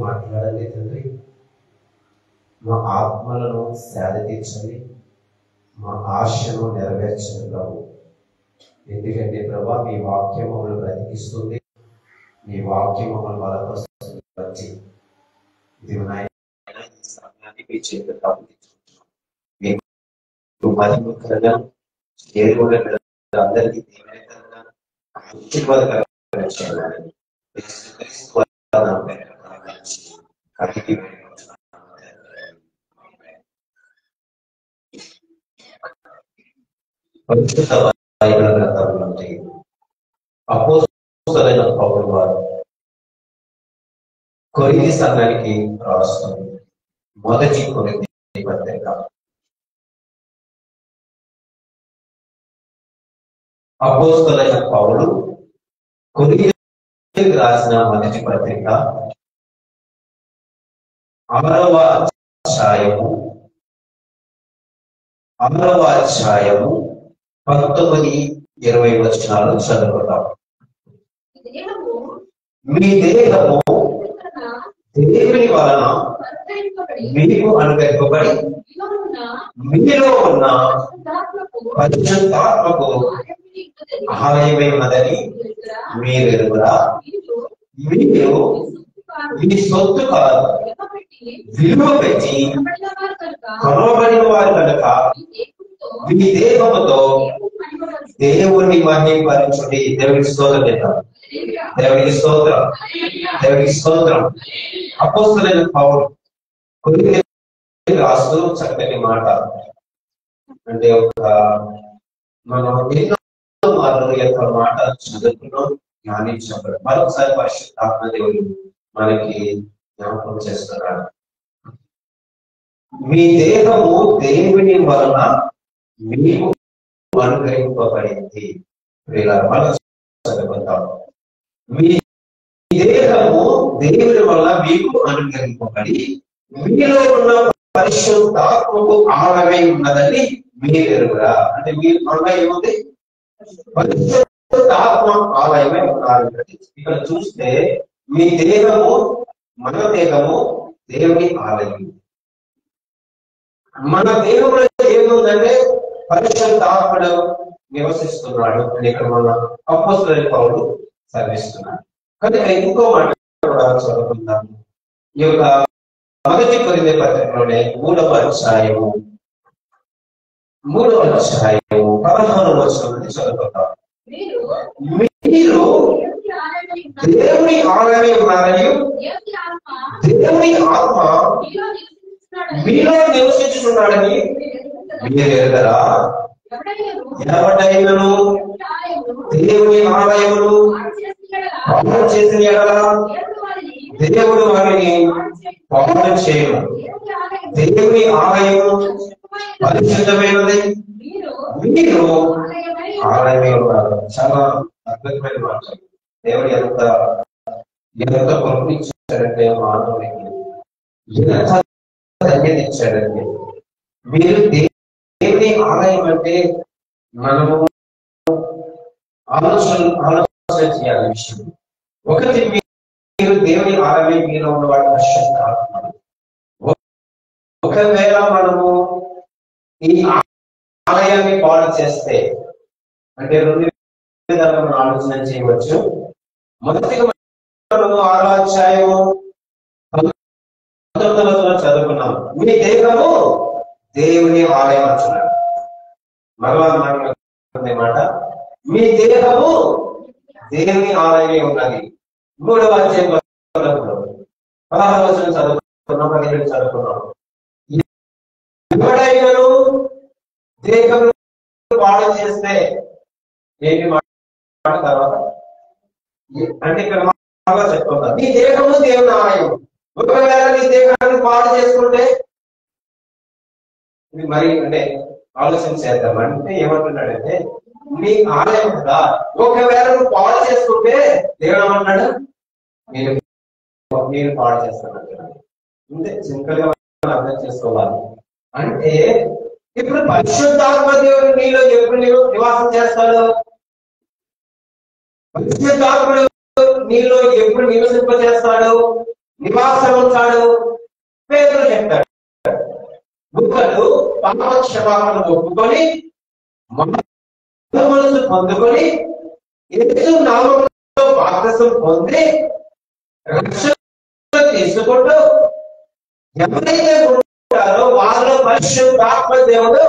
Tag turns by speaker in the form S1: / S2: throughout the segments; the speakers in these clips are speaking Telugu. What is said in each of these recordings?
S1: మాట్లాడండి తండ్రి. మా ఆత్మలను సేద తీర్చండి, మా ఆశను నెరవేర్చండి ప్రభు. ఎందుకంటే ప్రభా మీ వాక్యం మమ్మల్ని బ్రతికిస్తుంది, మీ వాక్యం మమ్మల్ని బలపరుస్తుంది. వచ్చి ఇది సమయాన్ని మీ చేతులు అప్పగించుకుంటున్నాం. మీకు మహిమకరంగా అందరికీ దీవెనకరంగా ఆశీర్వాదకరంగా చేయాలని పరిశుద్ధ బైబిల్ గ్రంథంలో అపోస్తలులైన పౌలు వారు కొరింథీ సంఘానికి రాస్తుంది. మొదటి కొరింథీ పత్రిక. అపోస్తలులైన పౌలు కొరింథీయులకు రాసిన మొదటి పత్రిక 6వ అధ్యాయము 19-20 వచనాలు చదువుతాం. మీ దేహము దేవుని వలన మీకు అనుగ్రహింపబడి మీలో ఉన్న పరిశుద్ధాత్మకు ఆలయమై ఉన్నదని మీరు ఎరుగురా. మీరు మీ సొత్తు కాదు, విలువ పెట్టి కొనబడిన వారు కనుక మీ దేహముతో దేవుని మహిమపరచుడి. దేవునికి స్తోత్రం చేద్దాం. దేవునికి స్తోత్రం, దేవునికి స్తోత్రం. అపోస్తలులైన పౌలు కొరింథీయులకు రాస్తూ చక్కటి మాట, అంటే మనం ఎన్నో మార్లు యొక్క మాట చదువుకున్నాం, ధ్యానించబడు. మరొకసారి పరిశుద్ధాత్మ దేవుడు మనకి జ్ఞాపకం చేస్తున్నాడు. మీ దేహము దేవుని వలన మీకు అనుగ్రహింపబడింది. మీ దేహము దేవుని వలన మీకు అనుగ్రహింపబడి మీలో ఉన్న పరిశుద్ధాత్మకు ఆలయమై ఉన్నదని మీరు ఎరుగురా. అంటే మీరు మనలో ఏముంది? పరిశుద్ధాత్మ ఆలయమై ఉన్నారు. ఇక్కడ చూస్తే మీ దేహము, మన దేహము దేవుని ఆలయం. మన దేవుడు ఏముందంటే పరిశుద్ధాత్ముడు నివసిస్తున్నాడు అని ఇక్కడ మన అపోస్తలులైన పౌలు సర్విస్తున్నాడు. కానీ ఇంకో మాట చదువుకుందాము. ఈ యొక్క మొదటి కొరింథీ పత్రికలోనే 3వ అధ్యాయము 16వ వచనం నుండి చదువుకుందాం. మీరు దేవుని ఆలయమై ఉన్నారని దేవుని ఆత్మ మీలో నివసించుతున్నాడని మీరు ఎరుగరా. ఎవడైనను దేవుని ఆలయమును పాడు చేసిన ఎడల దేవుడు వారిని పాడు చేయను. దేవుని ఆలయము పరిశుద్ధమైనది, మీరు ఆలయమై ఉన్నారు. చాలా అద్భుతమైన మాట. దేవుడు ఎంత కృపనిచ్చాడంటే మానవునికి, ఎంత ధన్యత ఇచ్చాడంటే. మీరు దేవుని ఆలయం అంటే మనము ఆలోచన చేయాలి విషయం. ఒకటి, మీరు దేవుని ఆలయం మీలో ఉన్నవాడు పరిశుద్ధాత్మ. ఒకవేళ మనము ఈ ఆలయాన్ని పాడు చేస్తే, అంటే 2 విధాలుగా మనం ఆలోచన చేయవచ్చు. మొదటిగా మనము 6వ అధ్యాయము 19వ చదువుకున్నాం. మీ దేహము దేవుని ఆలయం అంటున్నాడు. మరలా మాట, మీ దేహము దేవుని ఆలయమే ఉన్నది. 3వ అధ్యాయం 16వ వచనం చదువుకున్నాం, 17 చదువుకున్నాం. ఎవడైనాను దేహం పాడు చేస్తే, ఏంటి మాట తర్వాత అంటే ఇక్కడ చెప్పుకుంటాం, నీ దేహము దేవుని ఆలయం. ఒకవేళ నీ దేహాన్ని పాడు చేసుకుంటే, మరి అంటే ఆలోచన చేద్దాం. అంటే ఏమంటున్నాడంటే, నీ ఆలయం కదా, ఒకవేళ నువ్వు పాడు చేసుకుంటే దేవుడు ఏమంటున్నాడు, నేను పాడు చేస్తానంటున్నాడు. అంతే సింపుల్ గా అర్థం చేసుకోవాలి. అంటే ఇప్పుడు పరిశుద్ధాత్మ దేవుడు నీలో ఎప్పుడు నివాసం చేస్తాడు? పరిశుద్ధాత్ముడు నీలో ఎప్పుడు నివసింపజేస్తాడు, నివాస చెప్తాడు? పేతురు చెప్తాడు, ఒకడు పాప క్షమాపణ ఒప్పుకొని మనసు పొందుకొని యేసు నామములో బాప్తిసం పొంది రక్షణ తీసుకుంటూ ఎవరైతే ఉంటారో వారిలో పరిశుద్ధాత్మ దేవుడు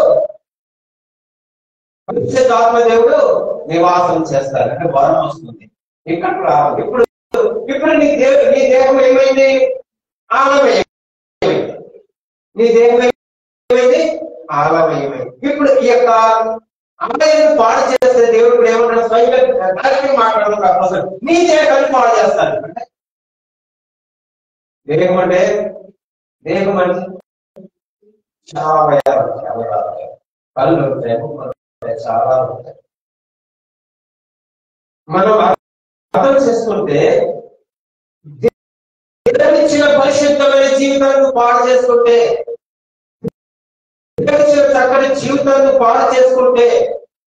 S1: నివాసం చేస్తారు. అంటే వరం వస్తుంది. ఇక్కడ రాదు. ఇప్పుడు నీ దేహం ఏమైంది? ఆలమయమైంది. నీ దేహం ఏమైంది? ఆలమయమైంది. ఇప్పుడు ఈ యొక్క ఆలయాన్ని పాడు చేస్తే దేవుడు ఏమన్నా స్వయంగా మాట్లాడుతున్నారు, నీ దేహాన్ని పాడు చేస్తాను. అంటే దేహం అంటే చాలా కళ్ళు ఉంటాయి, చాలా ఉంటాయి. మనం అర్థం చేసుకుంటే దేవుడిచ్చిన పరిశుద్ధమైన జీవితాన్ని పాడు చేసుకుంటే, దేవుడిచ్చిన చక్కని జీవితాన్ని పాడు చేసుకుంటే,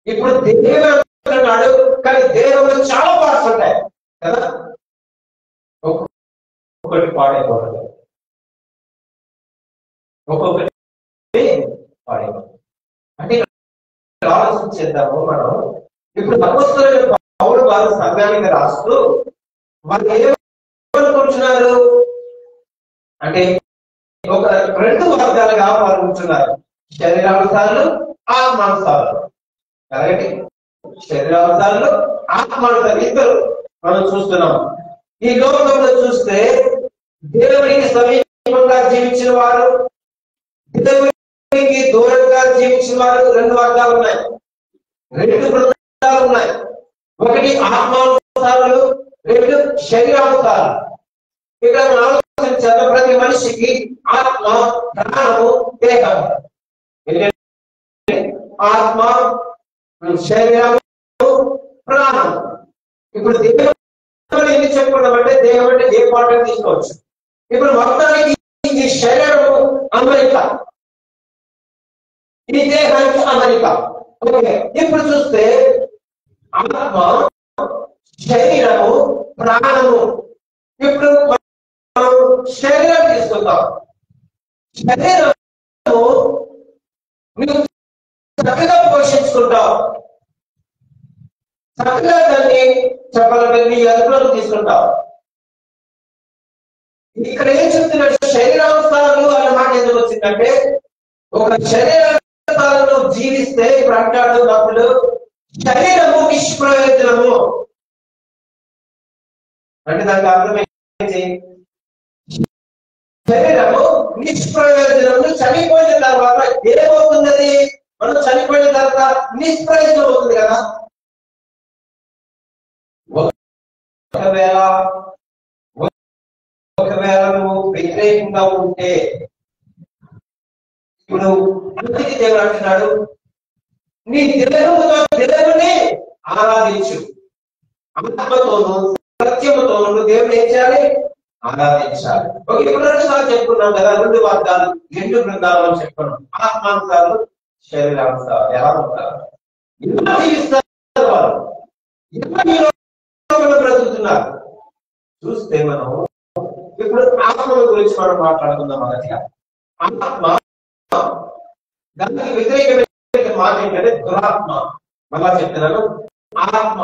S1: ఇప్పుడు దేవుడు అంటున్నాడు కానీ దేవుడు చాలా పార్ట్స్ ఉంటాయి కదా, ఒక్కొక్కటి పాడైపోతుంది, ఒక్కొక్కటి పాడైపోతుంది. అంటే ఆలోచించేద్దాము మనం. ఇప్పుడు అపోస్తలుడైన పౌలు వారు సంఘానికి రాస్తూ వాళ్ళు ఏమనుకుంటున్నారు అంటే ఒక రెండు వర్గాలుగా వారు ఉంటున్నారు, శరీరానుసారులు, ఆత్మానుసారులు. కాబట్టి శరీరానుసారులు, ఆత్మానుసారులు ఇద్దరు మనం చూస్తున్నాం. ఈ లోకంలో చూస్తే దేవుడికి సమీపంగా జీవించిన వారు, దేవుడికి దూరంగా జీవించిన వారు రెండు వర్గాలు ఉన్నాయి, రెండు బృందాలు ఉన్నాయి. ఒకటి ఆత్మానుసారులు, రెండు శరీరానుసారులు. ఇక్కడ మనం ఆలోచించాలి, ప్రతి మనిషికి ఆత్మ, ప్రాణము, దేహము. ఆత్మ, శరీరము, ప్రాణం. ఇప్పుడు దేవుడు ఎందుకు చెప్పుకున్నామంటే దేహం అంటే ఏ పాట తీసుకోవచ్చు. ఇప్పుడు మొత్తానికి ఈ శరీరము అమెరికా, ఈ దేహానికి అమెరికా. ఓకే, ఇప్పుడు చూస్తే ఆత్మ, శరీరము, ప్రాణము. ఇప్పుడు మనం శరీరం తీసుకుంటాం. శరీరము నువ్వు చక్కగా పోషించుకుంటావు, చక్కగా దాన్ని చెప్పాలంటే నీ అదుపులో తీసుకుంటావు. ఇక్కడ ఏం చెప్తున్నాడు? శరీరానుసారులు అన్న మాట ఎందుకు వచ్చిందంటే, ఒక శరీరానుసారంలో జీవిస్తే ఇప్పుడు అంటాడు భక్తులు, శరీరము నిష్ప్రయోజనము అంటే దానికి అర్థం ఏంటి? శరీరము నిష్ప్రయోజనము. చనిపోయిన తర్వాత ఏమవుతుంది? మనం చనిపోయిన తర్వాత నిష్ప్రయోజనం అవుతుంది కదా. ఒకవేళ నువ్వు వ్యతిరేకంగా ఉంటే, ఇప్పుడు అందుకే దేవుడు అంటున్నాడు, నీ దేవుని ఆరాధించు, ఆత్మతోను సత్యముతోను నువ్వు దేవుని ఏం చేయాలి? ఆరాధించాలి. ఇప్పుడు రెండుసార్లు చెప్పుకున్నాం కదా, రెండు వర్గాలు, రెండు బృందాలను చెప్పుకున్నాం. ఆత్మానుసారులు, శరీరానుసారులు. ఎలా ఉంటారు? ఎలా జీవిస్తారు వారు? ఎలా బ్రతుకుతున్నారు? చూస్తే మనం ఇప్పుడు ఆత్మ గురించి మనం మాట్లాడుకుందాం. మొదటిగా ఆత్మ, దానికి వ్యతిరేకమైన మాట ఏంటంటే దురాత్మ. మళ్ళా చెప్తున్నాను, ఆత్మ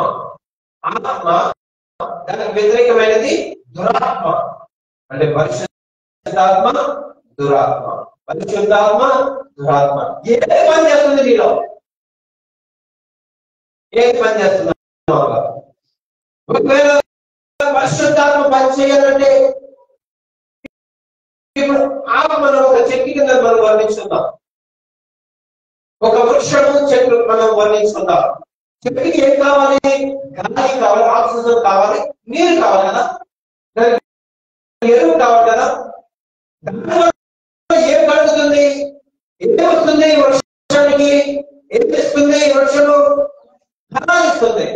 S1: దానికి వ్యతిరేకమైనది దురాత్మ. అంటే పరిశుద్ధాత్మ, దురాత్మ, పరిశుద్ధాత్మ, దురాత్మ. ఏ పని చేస్తుంది నీలో? ఏ పని చేస్తున్నా? ఒకవేళ పరిశుద్ధాత్మ పని చేయాలంటే ఇప్పుడు మనం ఒక చెట్టు కింద మనం వర్ణించుకుందాం, ఒక వృక్షము చెట్లు మనం వర్ణించుకుందాం. చెట్టుకి ఏం కావాలి? గాలి కావాలి, ఆక్సిజన్ కావాలి, నీరు కావాలి కదా, ఎరువు కావాలి కదా. దానివల్ల ఏం కలుగుతుంది? ఏం వస్తుంది వృక్షానికి? ఏం ఇస్తుంది వృక్షము? ఫలాన్ని ఇస్తుంది.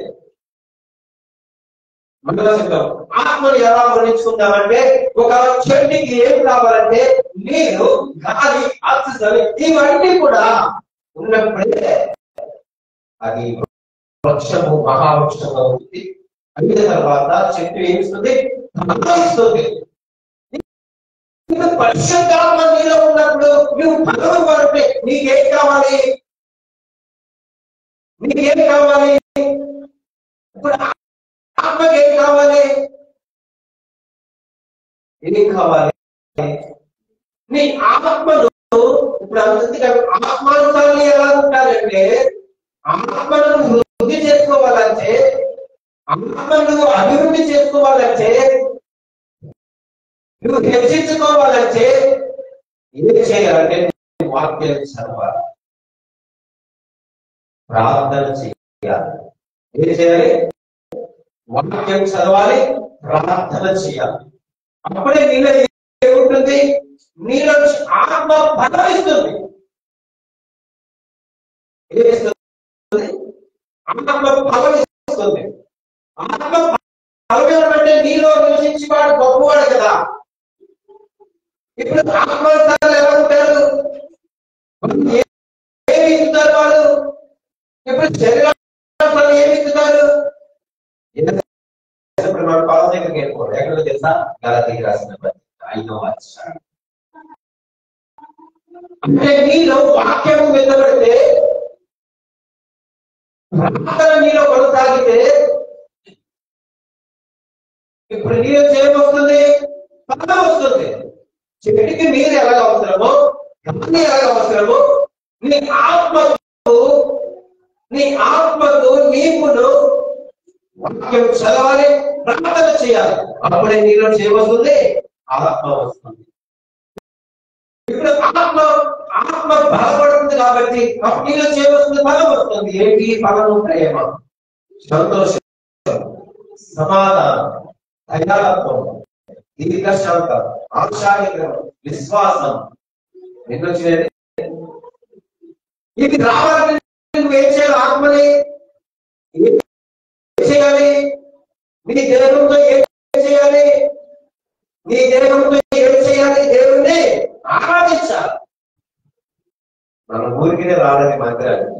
S1: ఆత్మను ఎలా వర్ణించుకుందామంటే, ఒక చెట్టుకి ఏం కావాలంటే నీరు, గాలి, ఆక్సిజన్ ఇవన్నీ కూడా ఉన్నప్పుడే అది వృక్షము మహావృక్షంగా ఉంటుంది. అయిన తర్వాత చెట్టు ఏమిస్తుంది? ఫలాన్ని ఇస్తుంది. పరిశుద్ధాత్మ నీలో ఉన్నప్పుడు నువ్వు ఫలము కొరకే నీకేం కావాలి? నీకేం కావాలి? ఇప్పుడు ఆత్మకి ఏం కావాలి? ఏం కావాలి? నీ ఆత్మను ఇప్పుడు ఆత్మానుసారులు ఎలా ఉంటారంటే, ఆత్మను వృద్ధి చేసుకోవాలంటే, ఆత్మను అభివృద్ధి చేసుకోవాలంటే, నువ్వు హెచ్చించుకోవాలంటే ఏం చేయాలంటే వాక్యం చదవాలి, ప్రార్థన చేయాలి. ఏం చేయాలి? వాక్యం చదవాలి, ప్రార్థన చేయాలి. అప్పుడే నీలో ఏముంటుంది? నీలో ఆత్మ బలం ఇస్తుంది. ఏమిస్తుంది? ఆత్మ బలం ఇస్తుంది. ఆత్మ బలం అంటే నీలో నివసించేవాడు గొప్పవాడు కదా. ఇప్పుడు ఆత్మసారులు ఎలా ఉంటారు? ఏమి ఇస్తున్నారు వాళ్ళు? ఇప్పుడు శరీరాలు ఏమి ఇస్తున్నారు? ఇప్పుడు మన పాల దగ్గరికి వెళ్ళిపోవడం ఎక్కడికి తెలుసా? గలతీయులకు రాసిన పత్రిక 5వ అధ్యాయం. అంటే నీలో వాక్యము వినబడితే, ప్రార్థన నీలో కొనసాగితే, ఇప్పుడు నీలో చేయవస్తుంది, ఫలం వస్తుంది. చెట్టుకి నీరు ఎలాగ అవసరమో, గాలి ఎలాగ అవసరమో, నీ ఆత్మకు నీకును వాక్యం చదవాలి, ప్రార్థన చేయాలి. అప్పుడే నీలో చేయవస్తుంది, ఆత్మ వస్తుంది. ఇప్పుడు ఆత్మ బలపడుతుంది కాబట్టి అప్పుడు నీలో చేయవలసింది ఫలం వస్తుంది. ఏంటి ఫలము? ప్రేమ, సంతోషం, సమాధానం, దయాలత్వం, దీర్ఘశాంతం, ఆశానిగ్రహం, విశ్వాసం. ఎన్నొచ్చినది? ఇది రావాలంటే నువ్వేం చేయాలి? ఆత్మని ఏం చేయాలి? నీ దేవునితో ఏం చేయాలి? నీ దేవునితో ఏం చేయాలి? దేవుణ్ణి ఆరాధించాలి. మన ఊరికినే రాలని మందిరానికి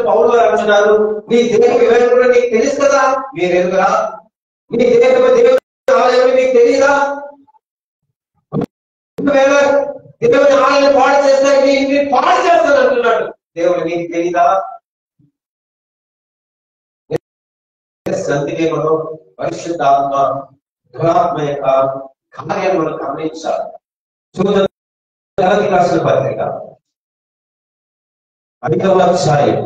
S1: పౌలు గారు అంటున్నారు, నీ దేవుని వివరణ నీకు తెలుసు కదా, మీరు ఎదుగురా? నీ దేవుని ఆలయం నీకు తెలియదా? దేవుని ఆలయం పాడు చేస్తాడు, నీ పాడు చేస్తాను అంటున్నాడు. దేవుడు నీకు తెలియదా? అందుకే మనం పరిశుద్ధాత్మ దురాత్మ యొక్క కార్యం మనం గమనించాలి. గలతీయులకు రాసిన పత్రిక 5వ అధ్యాయం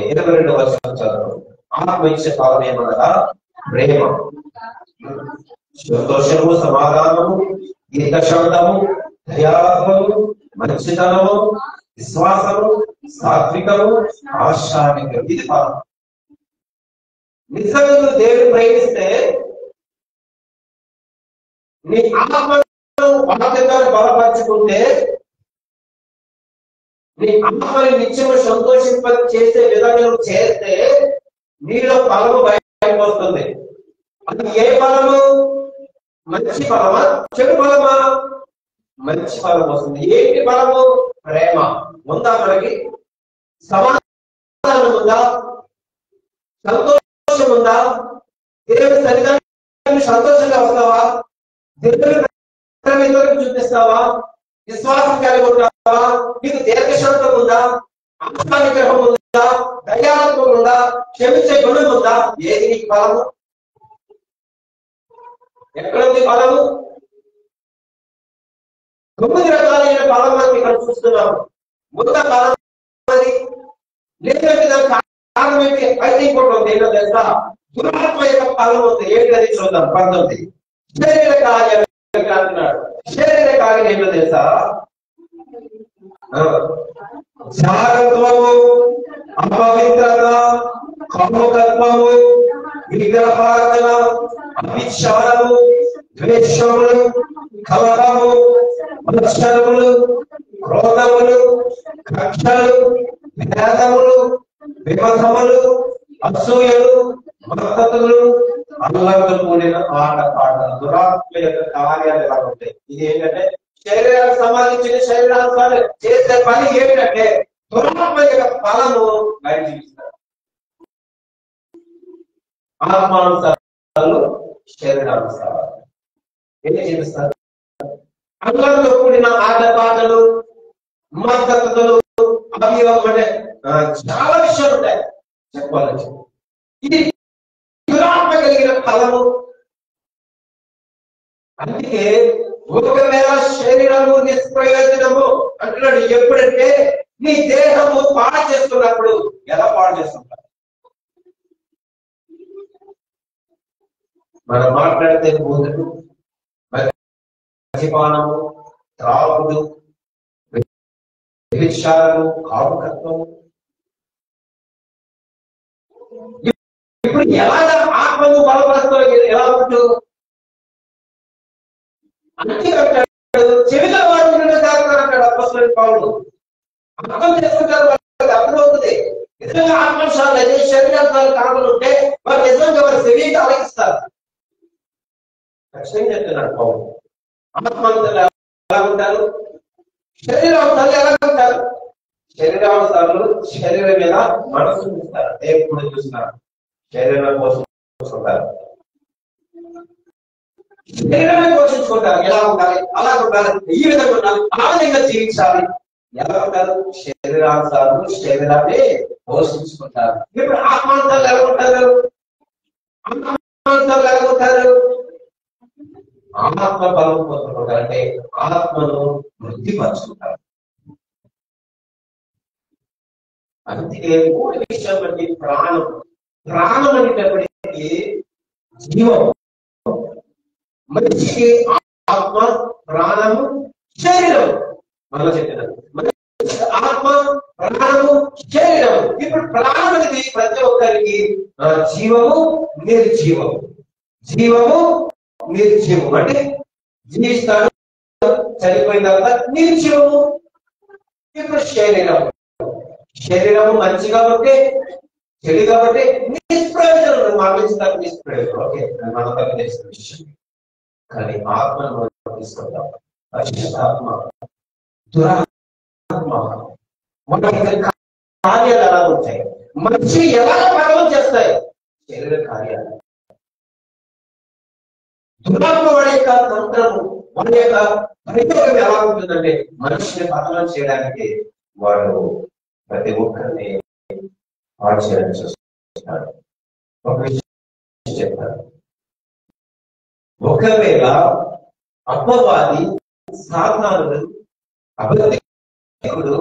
S1: 22వ వచనం చదువు. ఆత్మ ఇచ్చే ఫలం ఏమనగా ప్రేమ, సంతోషము, సమాధానము, దీర్ఘశాంతము, దయాలత్వము, మంచితనము, విశ్వాసము, సాత్వికము, ఆశానిగ్రహం. ఇది ఫలం. నిజంగా దేవుని ప్రేమిస్తే నీ ఆత్మను వాక్యంగా బలపరుచుకుంటే, నీ ఆత్మని నిత్యము సంతోషింప చేసే విధంగా నువ్వు చేస్తే నీలో ఫలము బయటకు వస్తుంది. అది ఏ ఫలము? మంచి ఫలమా, చెడు ఫలమా? మంచి ఫలం వస్తుంది. ఏంటి ఫలము? ప్రేమ ఉందా మనకి? సమాధానం ఉందా? సంతోషం ఉందా? దేవుని సన్నిధానాన్ని సంతోషంగా వస్తావా? దేవుని చూపిస్తావా? విశ్వాసం కలిగి ఉంటావా? నీకు దీర్ఘశాంతం ఉందా? ఆత్మానిగ్రహం ఉందా? దయాత్మం ఉందా? క్షమించే గుణం ఉందా? ఏది నీకు ఫలము? ఎక్కడుంది ఫలము? 9 రకాలైన ఫలం మనం ఇక్కడ చూస్తున్నాము. ముందు ఫలం అది లేదంటే దానికి కారణం ఏంటి? అయితే ఇంకోటి ఉంది. ఏంటో తెలుసా? దురాత్మ యొక్క ఫలం ఉంది. ఏంటది చూద్దాం. 19 శరీర కార్యాలు అంటున్నాడు. శరీర కార్యం ఏంటో తెలుసా? జాగ్రత్తము, అపవిత్రత, కాముకత్వము, విగ్రహారాధన, అవిచారము, ద్వేషములు, కలహము, మత్సరములు, క్రోధములు, కక్షలు, భేదములు, విమతములు, అసూయలు, మత్తతులు, అల్లరితో కూడిన ఆట పాటలు. దురాత్మ యొక్క కార్యాలు ఎలా ఉంటాయి? ఇది ఏంటంటే శరీరానికి సంబంధించిన శరీరానుసారం చేసే పని ఏంటంటే దురాత్మ యొక్క ఫలము బయట చూపిస్తారు. ఆత్మానుసారాలు, శరీరానుసారాలు ఏం చూపిస్తారు? అందరితో కూడిన ఆటపాటలు, మద్దతులు, అభియోగం అంటే చాలా విషయాలు ఉంటాయి చెప్పాలని. ఇది దురాత్మ కలిగిన ఫలము. అందుకే ఒకవేళ శరీరము నిష్ప్రయోజనము అంటున్నాడు. ఎప్పుడంటే నీ దేహము పాడు చేస్తున్నప్పుడు. ఎలా పాడు చేస్తుంటారు? మనం మాట్లాడితే బోధుడు, మద్యపానము, త్రాగుడు, వ్యభిచారము, కాముకత్వము. ఇప్పుడు ఎలాగా ఆత్మను బలపరుస్తావు? ఎలా ఉంటూ అన్ని అంటాడు. చెవిలో వాడు అంటాడు అపొస్తలుడైన పౌలు. అర్థం చేసుకుంటారు, వాళ్ళకి అర్థమవుతుంది. నిజంగా ఆత్మశాలు అయితే శరీరాలు కాకుండా ఉంటే వారు నిజంగా వారి శరీరం ఆలకిస్తారు. ఖచ్చితంగా చెప్తున్నాడు పౌలు. ఆత్మవంతులు ఎలా ఉంటారు? శరీరావతాలు ఎలా ఉంటారు? శరీరావతాలు శరీరం మీద మనసు చూస్తారు. ఎప్పుడు చూస్తున్నారు శరీరం కోసం చూసుకుంటారు. శరీరాన్ని పోషించుకుంటారు. ఎలా ఉండాలి, అలా ఉండాలి, ఈ విధంగా ఉండాలి, ఆ విధంగా జీవించాలి. ఎలా ఉంటారు? శరీరాంశాలు శరీరాన్ని పోషించుకుంటారు. ఇప్పుడు ఆత్మాంశాలు ఎలా ఉంటారు? ఆత్మాంశాలు ఎలా ఉంటారు? ఆత్మ బలం పొందుకుంటారు. అంటే ఆత్మను వృద్ధిపరుచుకుంటారు. అందుకే మూడు విషయం బట్టి ప్రాణం. ప్రాణం అనేటప్పటికీ జీవం. మనిషికి ఆత్మ, ప్రాణము, శరీరం. మనం చెప్పినారు ఆత్మ, ప్రాణము, శరీరం. ఇప్పుడు ప్రాణం అనేది ప్రతి ఒక్కరికి జీవము, నిర్జీవము. జీవము, నిర్జీవం అంటే జీవిస్తాడు, చనిపోయిన తర్వాత నిర్జీవము. ఇప్పుడు శరీరం. శరీరము మంచిగా ఉంటే, చెడు కాబట్టి నిష్ప్రయోజనం. మరణించడానికి నిష్ప్రయోజనం. ఓకే, మనకు తెలిసిన విషయం. కానీ ఆత్మను తీసుకుంటాం. పరిశుద్ధాత్మ, దురాత్మ, మన కార్యాలు ఎలా ఉంటాయి? మనిషి ఎలా పనులు చేస్తాయి? శరీర కార్యాలు. దురాత్మ వాడి యొక్క తంత్రము, వాడి యొక్క ప్రయోగం ఎలా ఉంటుందంటే మనిషిని పతనం చేయడానికి వాడు ప్రతి ఒక్కరిని పాడు చేయడానికి చూస్తున్నాడు. ఒక విషయం చెప్తారు. ఒకవేళ అపవాది, సాతానుడు, అబద్ధికుడు,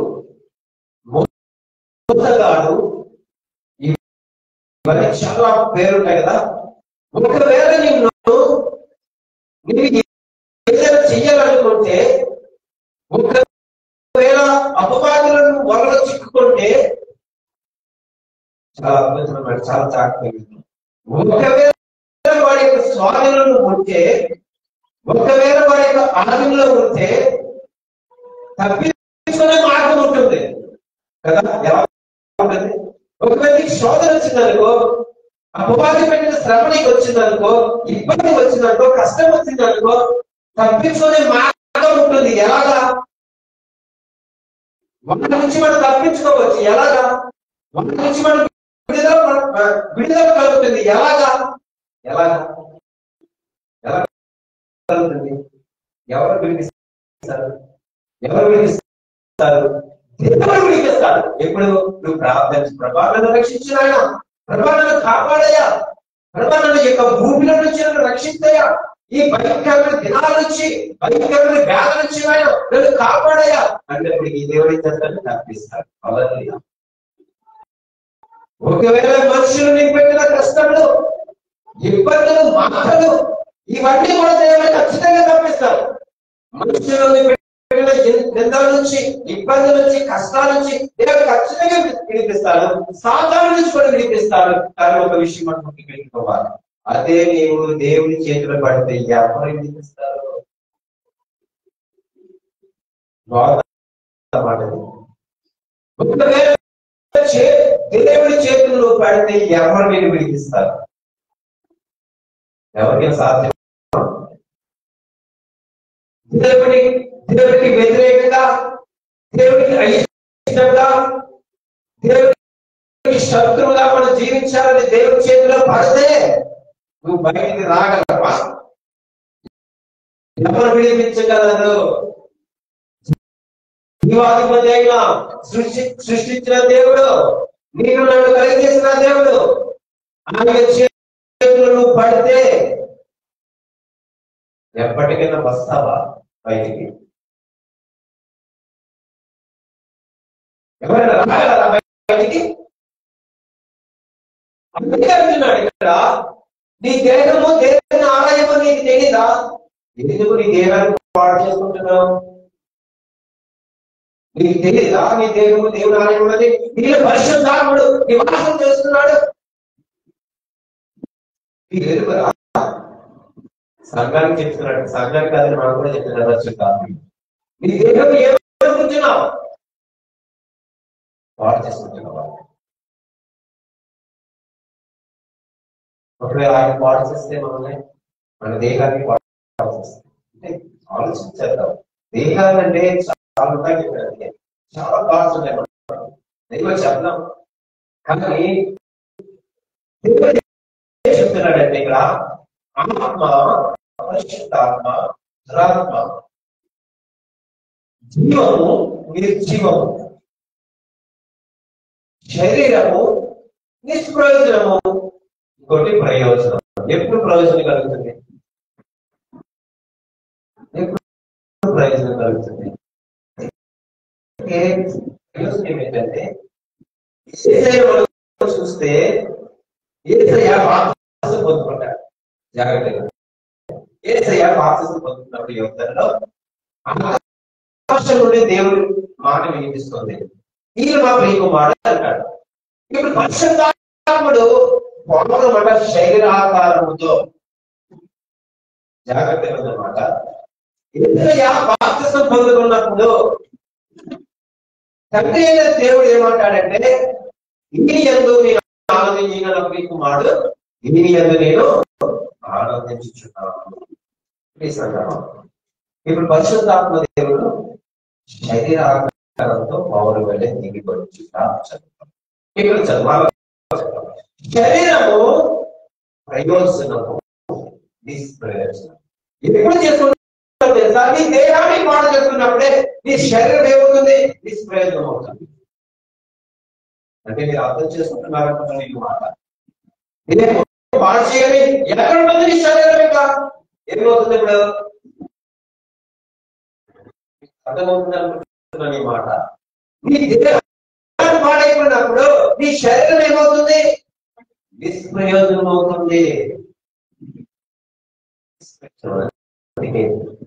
S1: మోసగాడు, ఇవన్నీ చాలా పేరుంటాయి కదా. ఒకవేళ నిన్ను ఏదైనా చెయ్యాలనుకుంటే, ఒకవేళ అపవాదులను వలలో చిక్కుకుంటే, చాలా అద్భుతమైన, చాలా జాగ్రత్తగా. ఒకవేళ వాడి యొక్క స్వాధీనంలో ఉంటే, ఒకవేళ వాడి యొక్క ఆధీనంలో ఉంటే తప్పించుకునే మార్గం ఉంటుంది కదా. ఎలా ఉంటుంది? ఒకవేళ శోధన వచ్చిందనుకో, అపవాది పెట్టిన శ్రమ నీకు వచ్చిందనుకో, ఇబ్బంది వచ్చిందనుకో, కష్టం వచ్చిందనుకో, తప్పించుకునే మార్గం ఉంటుంది. ఎలాగా? వాటి నుంచి మనం తప్పించుకోవచ్చు. ఎలాగా? వాటి నుంచి మనం విడుదల కలుగుతుంది. ఎలాగా? ఎలాగా ఎలా కలుగుతుంది? ఎవరు విడిపిస్తారు? ఎవరు విడిపిస్తారు? దేవుడు విడిపిస్తాడు. ఎప్పుడు నువ్వు ప్రార్థించి, ప్రభా నన్ను రక్షించిన ఆయన, ప్రభా నన్ను కాపాడయ్యా, ప్రభా నన్ను యొక్క భూమిలో నుంచి నన్ను రక్షించయ్యా, ఈ భయంకరమైన దినాల నుంచి, భయంకరమైన వ్యాధ నుంచి ఆయన నన్ను కాపాడయ్యా అన్నప్పుడు ఈ దేవుడి చేస్తాను తప్పిస్తాడు. హల్లెలూయా. ఒకవేళ మనుషులు నీకు పెట్టిన కష్టములు, ఇబ్బందులు, బాధలు, ఇవన్నీ కూడా దేవుడు ఖచ్చితంగా తప్పిస్తారు. మనుషులు పెట్టిన నిందల నుంచి, ఇబ్బందుల నుంచి, కష్టాల నుంచి దేవుడు ఖచ్చితంగా విడిపిస్తాడు. సాతాను నుంచి కూడా విడిపిస్తాడు. కానీ ఒక విషయం మనం పెట్టుకోవాలి. అదే నీవు దేవుని చేతిలో పడితే ఎవరు విడిపిస్తారు? దేవుడి చేతుల్లో పడితే ఎవరు నేను విడిపిస్తారు? ఎవరికైనా సాధ్యం? దేవుడికి వ్యతిరేకంగా, దేవుడికి ఇష్టంగా దేవుడికి శత్రువుగా మనం జీవించాలని దేవుడి చేతిలో పడితే నువ్వు బయటికి రాగలవా? ఎవరు విడిపించగలరు? జీవాధిపతి అయినా సృష్టించిన దేవుడు, నీకు నన్ను కలిగేసిన దేవుడు, ఆయన చేతులు నువ్వు పడితే ఎప్పటికైనా వస్తావా బయటికి? ఎవరైనా రాగలరా బయటికి? అందుకే అంటున్నాడు ఇక్కడ, నీ దేహము దేవుని ఆలయము నీకు తెలీదా? ఎందుకు నీ దేహాన్ని పాడు చేసుకుంటున్నావు? నీకు తెలీదా నీ దేహము దేవుని ఆలయం ఉన్నది? నీళ్ళు పరిశుద్ధాత్ముడు నివాసం చేస్తున్నాడు. నీకు ఎదుగురా? సంఘానికి చెప్తున్నాడు, సంఘానికి కాదని మనం కూడా చెప్తున్నాడు పరిశుద్ధాత్ముడు. నీ దేహం ఏమనుకుంటున్నావు? పాడు చేసుకుంటున్నావా? ఒకవేళ ఆయన పాడు చేస్తే మనల్ని, మన దేహాన్ని పాడు చేస్తే అంటే ఆలోచించేద్దాం. దేహాలు అంటే చాలా ఉంటాయి చెప్పారంటే, చాలా పార్ట్స్ ఉన్నాయి మనం దైవం చెప్తాం. కానీ చెప్తున్నాడంటే ఇక్కడ ఆత్మ, పరిశుద్ధాత్మ, దురాత్మ, జీవము, నిర్జీవము, శరీరము, నిష్ప్రయోజనము, ఇంకోటి ప్రయోజనం. ఎప్పుడు ప్రయోజనం కలుగుతుంది? ఎప్పుడు ప్రయోజనం కలుగుతుంది? ప్రయోజనం ఏంటంటే చూస్తే ఏసయ్య బాప్తిసం పొందుకుంటాడు. జాగ్రత్తగా ఏసయ్య బాప్తిసం పొందుతున్నప్పుడు యువతలో ఆకాశం నుండి దేవుడు మాట వినిపిస్తుంది, ఈయన మా ప్రియకుమారుడు అంటాడు. ఇప్పుడు పరిశుద్ధాత్ముడు పొందమాట శరీరాకారముతో, జాగ్రత్తగా ఉందన్నమాట. ఏసయ్య బాప్తిసం పొందుకున్నప్పుడు తండ్రి అయిన దేవుడు ఏమంటాడంటే, ఇన్ని యందు నేను ఆనందించిన నా ప్రియకుమారుడు, ఇన్ని యందు నేను ఆనందించుచున్నాను. ఇప్పుడు పరిశుద్ధాత్మ దేవుడు శరీరాకారంతో పౌరు వెళ్ళే దిగిపడుచుట చదువుతాం. ఇక్కడ చదవాలి. శరీరము ప్రయోజనము, నిష్ప్రయోజనం. ఎప్పుడు చేసుకుంటాం తెలుసా? నీ దేహాన్ని పాడు చేస్తున్నప్పుడే నీ శరీరం ఏమవుతుంది? నిష్ప్రయోజనం అవుతుంది. అంటే మీరు అర్థం చేసుకుంటున్నారంటున్నా ఈ మాట. పాడు చేయాలి, ఎక్కడ ఉంటుంది నీ శరీరం? ఇంకా ఏమవుతుంది? ఇప్పుడు అర్థమవుతుంది అనుకుంటున్నా ఈ మాట. నీ దేహాన్ని పాడైపోయినప్పుడు నీ శరీరం ఏమవుతుంది? నిష్ప్రయోజనం అవుతుంది.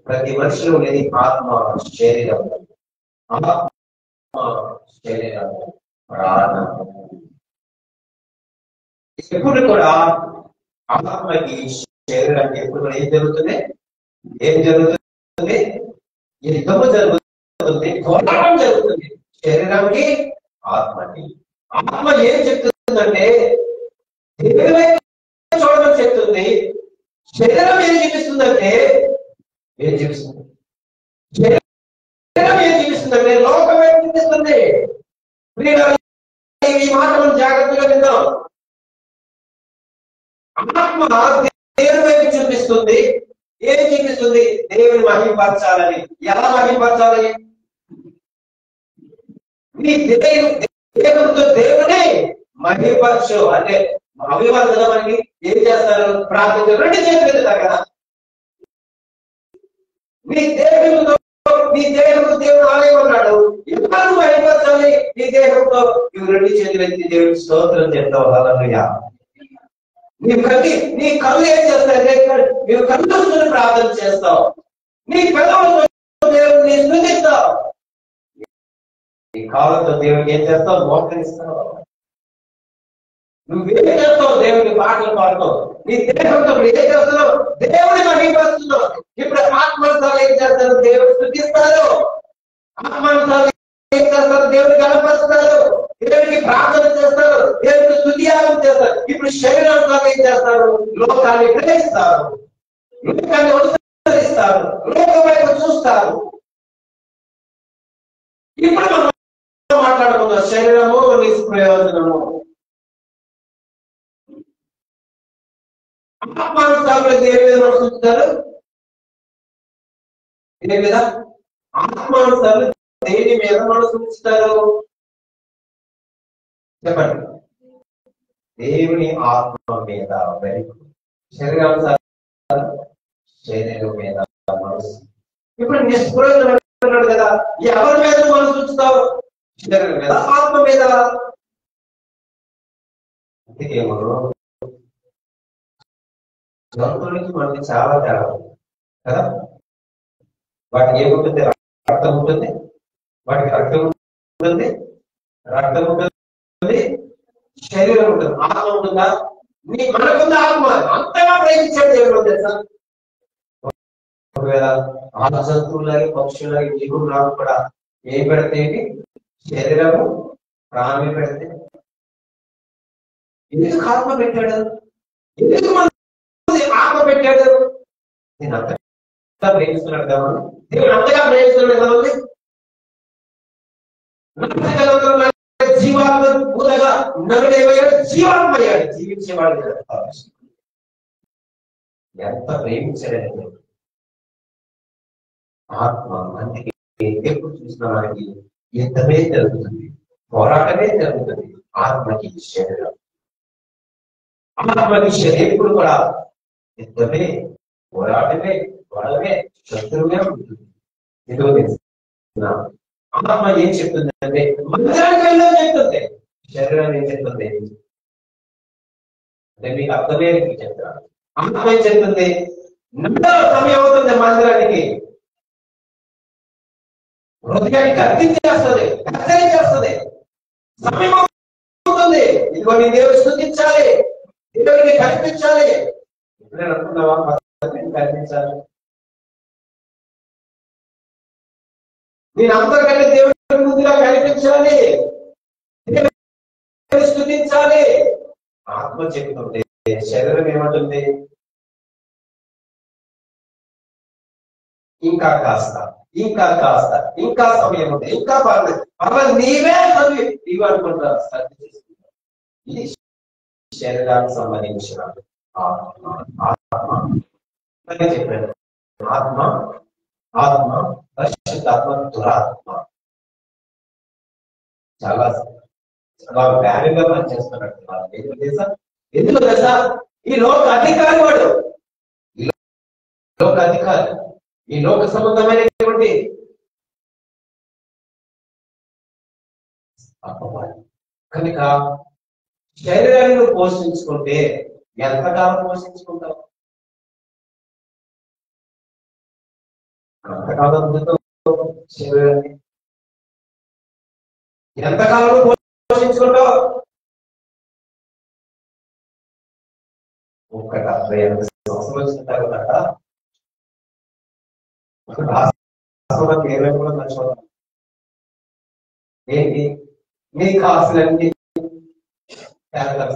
S1: ప్రతి మనిషిలో ఉండేది ఆత్మ, శరీరం. ఆత్మ, శరీరం, ప్రాణం. ఎప్పుడు కూడా ఆత్మకి, శరీరానికి ఎప్పుడు కూడా ఏం జరుగుతుంది? యుద్ధము జరుగుతుంది, పోరాటం జరుగుతుంది. శరీరానికి, ఆత్మకి. ఆత్మ ఏం చెప్తుందంటే దేవుని వైపు చూడమని చెప్తుంది. శరీరం ఏం చూపిస్తుందంటే లోకం వైపు చూపిస్తుంది. ఈ మాట మనం జాగ్రత్తగా విందాం. ఆత్మ దేవుని వైపు చూపిస్తుంది. ఏం చూపిస్తుంది? దేవుని మహిమపరచాలని. ఎలా మహిమపరచాలి? నీ దేవునితో దేవుని మహిమపరచు అంటే అభివర్ధన మనకి ఏం చేస్తారు? ప్రార్థన. రెండు చేతులు ఎత్తుతారు కదా. నీ దేహంతో దేవుడు ఆలయం అన్నాడు. ఎవరు మహిమపరచాలి? నీ దేహంతో ఇవి రెండు చేతులు ఎత్తి దేవుడికి స్తోత్రం చెప్తావు. హల్లెలూయా. నీ కళ్ళు ఏం చేస్తాయి? నీవు కళ్ళు ప్రార్థన చేస్తావు. నీ పెదవులతో దేవుడిని స్తుతిస్తావు. నీ కాళ్ళతో దేవుడికి ఏం చేస్తావు? మోకరిస్తావు. నువ్వేం చేస్తావు? దేవుడికి పాటలు పాడుతావు. నీ దేహంతో ఏం చేస్తున్నావు? దేవుడి మహిమపరుస్తున్నావు. ఇప్పుడు ఆత్మనుసారం ఏం చేస్తారు? దేవుడు స్తుతిస్తారు. ఆత్మనుసారం ఏం చేస్తారు? దేవుడు కనపరుస్తారు. దేవుడికి ప్రార్థన చేస్తారు. దేవుడికి స్తుతియాగం చేస్తారు. ఇప్పుడు శరీరానుసారం ఏం చేస్తారు? లోకాన్ని ప్రేమిస్తారు, లోకాన్ని అనుసరిస్తారు, లోకం వైపు చూస్తారు. ఇప్పుడు మనం మాట్లాడుకున్నాం, శరీరము నిష్ప్రయోజనము. ఆత్మానుసారులు దేని మీద మనసుంచుతారు? దేని మీద? ఆత్మానుసారులు దేని మీద మనసుంచుతారు? చెప్పండి. దేవుని ఆత్మ మీద. శరీరానుసారం శరీరం మీద మనసు. ఇప్పుడు నిష్ప్రయోజనం అంటున్నాడు కదా, ఎవరి మీద మనసు ఉంచుతావు? శరీరం మీద, ఆత్మ మీద. అందుకే మనం జంతువులకి మనకి చాలా తేడా కదా. వాటికి ఏముంటుంది? రక్తం ఉంటుంది, వాటికి రక్తం ఉంటుంది, రక్తం ఉంటుంది, శరీరం ఉంటుంది, ఆత్మ ఉంటుందా? మనకుంది ఆత్మ. అంతగా ప్రేమించాడు దేవుడు తెలుసా. ఒకవేళ ఆ జంతువులాగే పక్షులాగే నీకు నాకు కూడా ఏం పెడితే శరీరము ప్రాణం పెడితే ఎందుకు ఆత్మ పెట్టాడు? ఎందుకు ఆత్మ పెట్టాడు? నేను అంతగా ప్రేమిస్తున్నాడు కదా, దేవుడు అంతగా ప్రేమిస్తున్నాడు కదండి. జీవాత్మ పూలగా నరుడేమయ్యాడు? జీవాత్మయ్యాడు, జీవించేవాడు. ఎంత ప్రేమించాడండి ఆత్మ. అందుకే ఎప్పుడు చూసిన వారికి యుద్ధమే జరుగుతుంది, పోరాటమే జరుగుతుంది. ఆత్మకి శరీరం, ఆత్మకి శరీరం ఎప్పుడు కూడా యుద్ధమే, పోరాటమే, గొడవే, శత్రువుగా ఉంటుంది. ఎందుకు తెలుసు? ఆత్మ ఏం చెప్తుంది అంటే మందిరానికి వెళ్ళని చెప్తుంది, శరీరాన్ని ఏం చెప్తుంది అంటే మీకు అర్థమే చెప్తాను. ఆత్మ ఏం చెప్తుంది? సమయం అవుతుంది మందిరానికి, హృదయాన్ని గర్తించేస్తుంది, హెచ్చరించేస్తుంది. సమయం అవుతుంది, ఇదిగో నీ దేవుడు స్తుతించాలి, దేవుడిని కనిపించాలి. ఎప్పుడైనా అనుకున్నావా కనిపించాలి? నేను అందరికంటే దేవుడి ముందుగా కనిపించాలి, స్తుతించాలి. ఆత్మ చెప్తుంది, శరీరం ఏమంటుంది? ఇంకా కాస్త, ఇంకా కాస్త, ఇంకా సమయం ఉంది, ఇంకా పర్లేదు, పర్లేదు, నీవే చదివి నీవు అనుకుంటారు. ఇది శరీరానికి సంబంధించిన ఆత్మ. చెప్పాను, ఆత్మ, ఆత్మ, పరిశుద్ధాత్మ, దురాత్మ. చాలా వ్యాలీగా పనిచేస్తున్నట్టు ఎందుకు తెలుసా? ఎందుకు తెలుసా? ఈ లోక అధికారి వాడు, ఈ లోక అధికారి, ఈ లోక సంబంధమైనటువంటి కనుక శరీరాన్ని పోషించుకుంటే ఎంతకాలం పోషించుకుంటావు? ఎంతకాలం శరీరాన్ని ఎంతకాలం పోషించుకుంటావు? 75 సంవత్సరాలు వచ్చిన తర్వాత కూడా మర్చిపోతాం. ఏంటి నీ కాసులన్నీ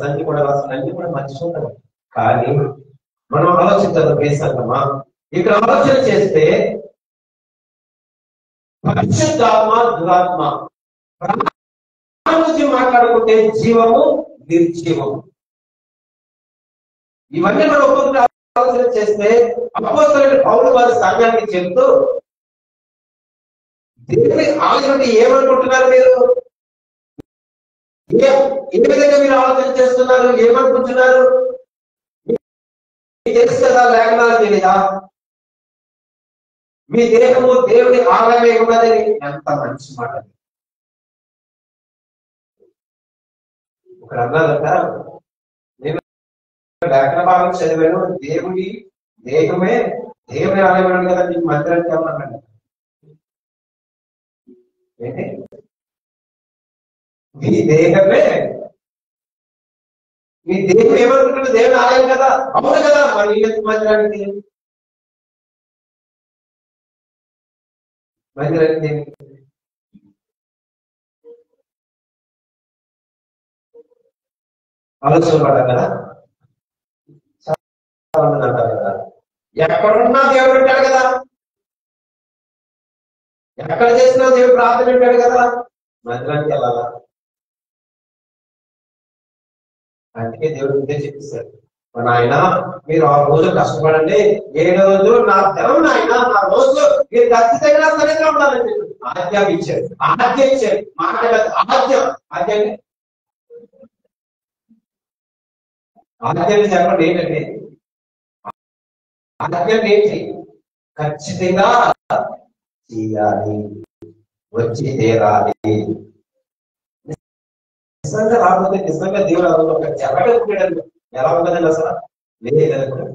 S1: అన్ని కూడా రాసులన్నీ కూడా మర్చిపోతాం. కానీ మనం ఆలోచించాలి పేసమ్మా. ఇక్కడ ఆలోచన చేస్తే పరిశుద్ధాత్మ, దురాత్మ గురించి మాట్లాడుకుంటే జీవము, నిర్జీవము, ఇవన్నీ మనం ఒక్కొక్కరు ఆలోచన చేస్తే అపోస్తలుడైన పౌలు వారి సంఘానికి చెప్తూ దేవుని ఆలోచన ఏమనుకుంటున్నారు? మీరు ఏ విధంగా మీరు ఆలోచన చేస్తున్నారు? ఏమనుకుంటున్నారు? తెలుసు కదా, లేఖనాలు తెలీదా? మీ దేహము దేవుని ఆలయమే ఉన్నదని. ఎంత మంచి మాట! ఒకరు అన్నారంట, నేను లేఖన భాగం చదివాను, దేవుడి దేహమే దేవుని ఆలయం కదా, మీకు మందిరానికి ఏమన్నాడు? ఏంటి? మీ దేహమే, మీ దేహం ఏమనుకుంటుంది? దేవుని ఆలయం కదా. అవును కదా, మరి మందిరానికి ఆలోచన పడ్డా కదా. చాలా మంది అంటారు కదా, ఎక్కడున్నా దేవుడు ఉంటాడు కదా, ఎక్కడ చేసినా దేవుడు ప్రార్థన ఉంటాడు కదా. మందిరానికి వెళ్ళాలా? అందుకే దేవుడు ఇదే చెప్పేశాడు, మన ఆయన మీరు 6 రోజులు కష్టపడండి, 7వ రోజు నా ధనం ఆయన, నా రోజు మీరు ఖచ్చితంగా సరిగ్గా ఉండాలని చెప్పి ఆజ్ఞ ఇచ్చాడు. ఆజ్ఞ ఇచ్చాడు, మాట ఆజ్ఞ. ఆజ్ఞ ఆజ్ఞలు చెప్పండి ఏంటండి? ఆజ్ఞలు ఏంటి? ఖచ్చితంగా చేయాలి, వచ్చి తీరాలి. నిజంగా రాకపోతే నిజంగా దేవుడు అవ్వదు. ఒక జరగడం ఎలా ఉంటుందండి అసలు? లేదనుకో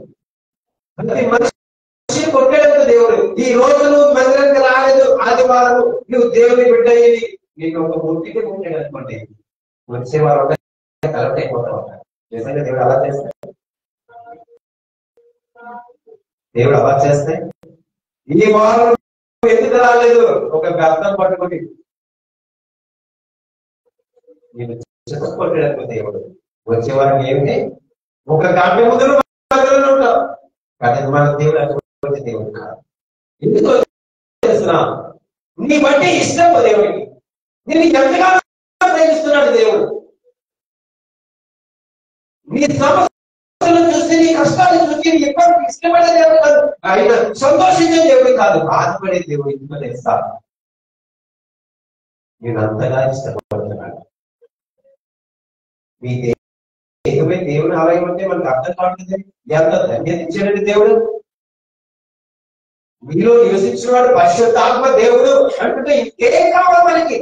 S1: ప్రతి మనిషి కొట్టాడు దేవుడు. ఈ రోజు నువ్వు మందిరానికి రాలేదు, ఆదివారం నువ్వు దేవుని బిడ్డ అయ్యి నీకు ఒక ముట్టికి కొట్టాడు అనుకోండి, వచ్చే వారు కలెక్ట్ అయిపోతా ఉంటారు. నిజంగా దేవుడు అలా చేస్తాడు. దేవుడు అలా చేస్తే ఈ వారం ఎందుకు రాలేదు, ఒక వ్యర్థం పట్టుకుని నేను కొట్టాడు దేవుడు. వచ్చే వారికి ఏమిటి? ఒక గంట ముందు మధ్యలో ఉంటాం. కానీ మన దేవుడు అటువంటి దేవుడు కాదు. ఎందుకు చేస్తున్నా? నీ బట్టి ఇష్టం దేవుడికి. నేను ఎంతగానో ప్రేమిస్తున్నాడు దేవుడు. నీ సమస్యలు చూసి, నీ కష్టాలు చూసి ఎప్పుడు ఇష్టపడే దేవుడు కాదు. ఆయన సంతోషించే దేవుడు కాదు, బాధపడే దేవుడు. ఎందుకు తెలుసా? నేను అంతగా ఇష్టపడుతున్నాడు. మీ దేహమే దేవుని ఆలయం అంటే మనకు అర్థం కావట్లేదు. ఎంత ధన్యత ఇచ్చాడండి దేవుడు. మీలో నివసించినవాడు పరిశుద్ధాత్మ దేవుడు అంటే ఇంకేం కావాలి మనకి?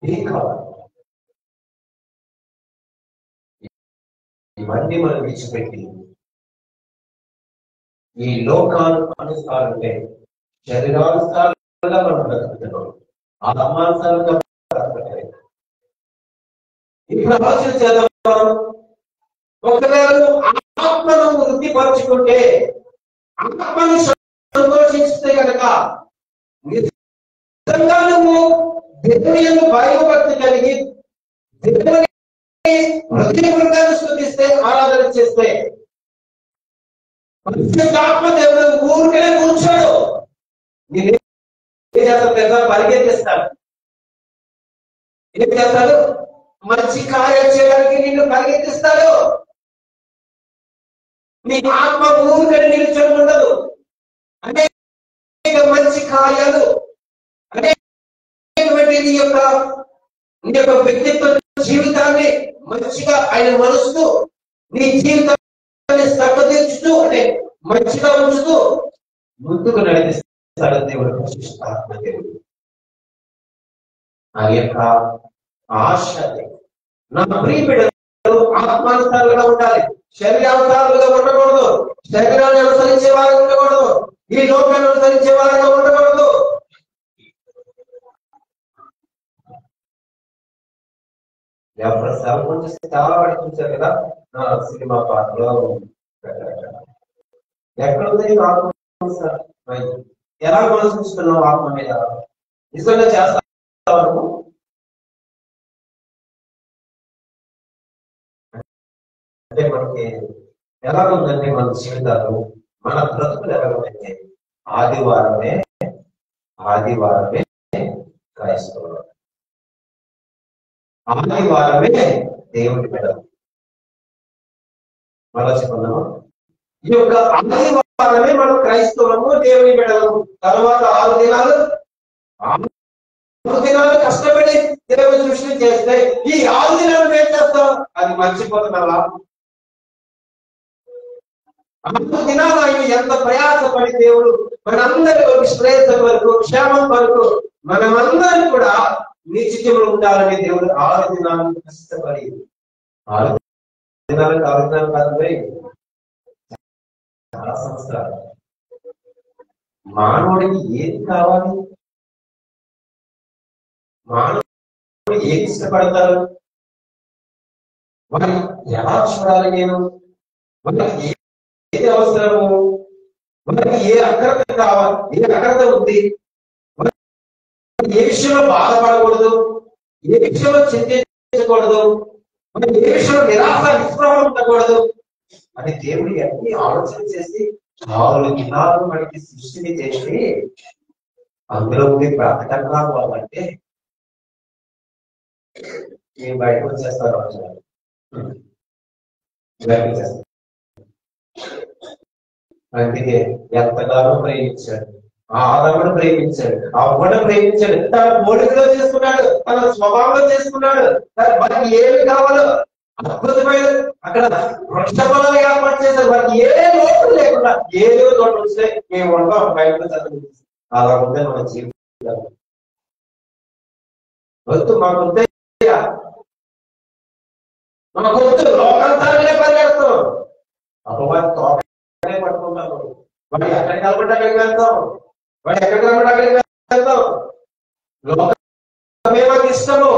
S1: ఏం కావాలి? ఇవన్నీ మనం విడిచిపెట్టి ఈ లోకాలు అనుసారంటే శరీరానుసారంగా మనం బ్రతుకుతున్నాం, ఆత్మానుసారంగా బ్రతకలేదు. ఇప్పుడు ఆలోచన చేద్దాం. ఒకవేళ ఆత్మను వృద్ధిపరచుకుంటే, ఆత్మను సంతోషిస్తే కనుక నిజంగా నువ్వు దేవుని భయభక్తి కలిగి దేవుని హృదయపూర్వకంగా స్తుతిస్తే, ఆరాధన చేస్తే పరిశుద్ధాత్మ దేవుడు ఊరికనే కూర్చోడు. నేను ఏం చేస్తాను తెలుసా? పరిగెత్తిస్తాడు. ఏం చేస్తాడు? మంచి కార్యం చేయడానికి నిన్ను పరిగెత్తిస్తాడు. నీ ఆత్మ ఊరికని నిల్చొని ఉండదు. అనేక మంచి కార్యాలు, అనేకటువంటి నీ యొక్క వ్యక్తిత్వ జీవితాన్ని మంచిగా ఆయన మలుస్తూ, నీ జీవితాన్ని సర్వదీర్చుతూ, అంటే మంచిగా ఉంచుతూ ముందుకు నడిపిస్తాడు దేవుడు. పరిశుద్ధాత్మ దేవుడు. ఆ యొక్క ఆశ నా ప్రియ బిడ్డలు ఆత్మానుసారులుగా ఉండాలి, శరీరానుసారులుగా ఉండకూడదు. శరీరాన్ని అనుసరించే వారు ఉండకూడదు, ఈ లోకాన్ని అనుసరించే వారుగా ఉండకూడదు. చాలా వాడికి చూశారు కదా సినిమా పాటలో. ఎక్కడుంది ఆత్మ? ఎలా ఆలోచిస్తున్నావు ఆత్మ మీద? నిజంగా చేస్తావు? అంటే మనకి ఎలా ఉందంటే మన జీవితాలు, మన బ్రతుకులు ఎలా ఉన్నాయంటే ఆదివారమే క్రైస్తవులు, ఆదివారమే దేవుడి బిడ్డలు. మళ్ళా చెప్పుకున్నాము, ఈ యొక్క ఆదివారమే మనం క్రైస్తవులము, దేవుని బిడ్డలు. తర్వాత 6 దినాలు కష్టపడి దేవుని సృష్టి చేస్తే ఈ 6 దినాలు ఏం చేస్తాం? అది మర్చిపోతున్నావా? 6 దినాలు ఆయన ఎంత ప్రయాసపడి దేవుడు మనందరి శ్రేయస్సు వరకు, క్షేమం వరకు, మనమందరం కూడా నిశ్చితంలో ఉండాలని దేవుడు 6 దినాలు కష్టపడి, 6 దినాలు కాదు, చాలా సంవత్సరాలు. మానవుడికి ఏది కావాలి? మానవుడు ఏది ఇష్టపడతారు? మరి ఎలా చూడాలి? నేను మనకి ఏది అవసరము? మనకి ఏ అగ్రత కావాలి? ఏ అగ్రత ఉంది? ఏ విషయంలో బాధపడకూడదు, ఏ విషయంలో చింతించకూడదు, మనం ఏ విషయంలో నిరాశ నిస్పృహం ఉండకూడదు అని దేవుడి అన్ని ఆలోచన చేసి 6 దినాలు మనకి సృష్టిని చేసి అందులో ఉండి బ్రతకన్నా వాళ్ళంటే నేను బయటకు వచ్చేస్తాను, బయటకు వచ్చేస్తాను. అందుకే ఎంతగానో ప్రేమించాడు, ఆదామును ప్రేమించాడు, అవ్వను ప్రేమించాడు, తన పోలికలో చేసుకున్నాడు, తన స్వభావంలో చేసుకున్నాడు. మనకి ఏమి కావాలో అద్భుతమైన అక్కడ వృక్షఫలాలు ఏర్పాటు చేశారు. మనకి ఏ లోటు లేకుండా ఏదో తోట వస్తే మేము ఉంటాం బయటకు చదువు. అలా ఉంటే మన జీవితం వద్దు, మాకుంటే మనకొద్దు, లోకంతానే పరిగెడతాం, అపవాది తోటనే పట్టుకుంటాము. వాడు ఎక్కడికి వెళ్ళబట్టి అక్కడికి వెళ్తాం, వాడు ఎక్కడికి వెళ్ళబట్టి అక్కడికి వెళ్తాం. లోకమే మాకు ఇష్టము